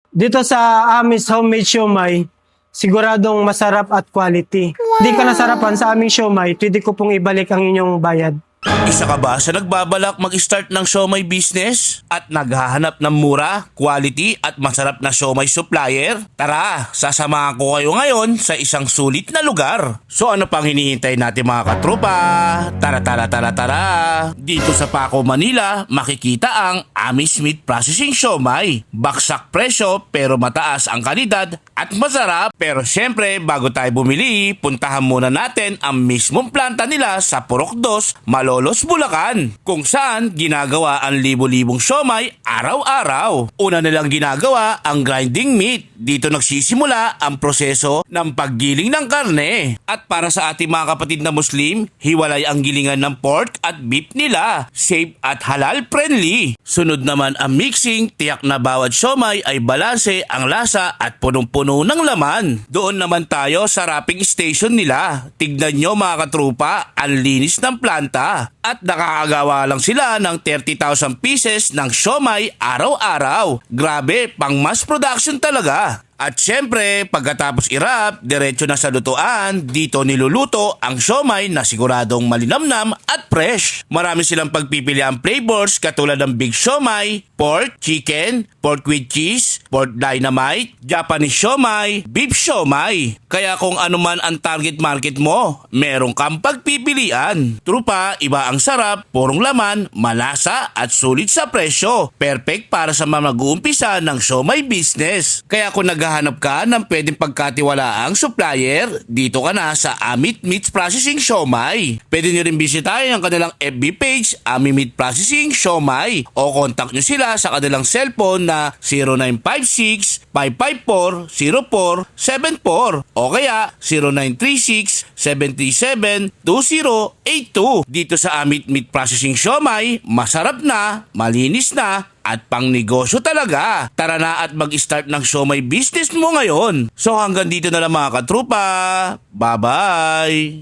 Dito sa Amis Homemade Siomai, siguradong masarap at quality. Hindi ka nasarapan sa aming siomai, pwede ko pong ibalik ang inyong bayad. Isa ka ba sa nagbabalak mag-start ng siomai business at naghahanap ng mura, quality at masarap na siomai supplier? Tara, sasamahan ko kayo ngayon sa isang sulit na lugar. So ano pang hinihintay natin mga katropa? Tara. Dito sa Paco, Manila, makikita ang Amis Meat Processing Siomai. Baksak presyo pero mataas ang kalidad at masarap. Pero syempre, bago tayo bumili, puntahan muna natin ang mismong planta nila sa Purok 2, Malolos, Bulacan, kung saan ginagawa ang libo-libong siomai araw-araw. Una nilang ginagawa ang grinding meat. Dito nagsisimula ang proseso ng paggiling ng karne. At para sa ating mga kapatid na Muslim, hiwalay ang gilingan ng pork at beef nila. Safe at halal friendly. Sunod naman ang mixing, tiyak na bawat siomai ay balanse ang lasa at punong-puno ng laman. Doon naman tayo sa wrapping station nila. Tignan nyo mga katrupa, ang linis ng planta. At nakakagawa lang sila ng 30,000 pieces ng siomai araw-araw. Grabe, pang mass production talaga. At syempre, pagkatapos i-wrap, diretso na sa lutuan, dito niluluto ang siomai na siguradong malinamnam at fresh. Marami silang pagpipiliang flavors katulad ng big siomai, pork, chicken, pork with cheese, pork dynamite, Japanese siomai, beef siomai. Kaya kung ano man ang target market mo, meron kang pagpipilian. Trupa, iba ang sarap, purong laman, malasa at sulit sa presyo. Perfect para sa mga mag-uumpisa ng siomai business. Kaya kung naghahanap ka ng pwedeng pagkatiwalaang supplier, dito ka na sa Amit Meat Processing Siomai. Pwede nyo rin bisitahin ang kanilang FB page, Ami Meat Processing Siomai, o contact nyo sila sa kanilang cellphone na 0956-554-0474 o kaya 0936-737-2082. Dito sa Amit Meat Processing Siomai, masarap na, malinis na, at pang negosyo talaga. Tara na at mag-start ng siomai business mo ngayon. So hanggang dito na lang mga katrupa. Bye-bye!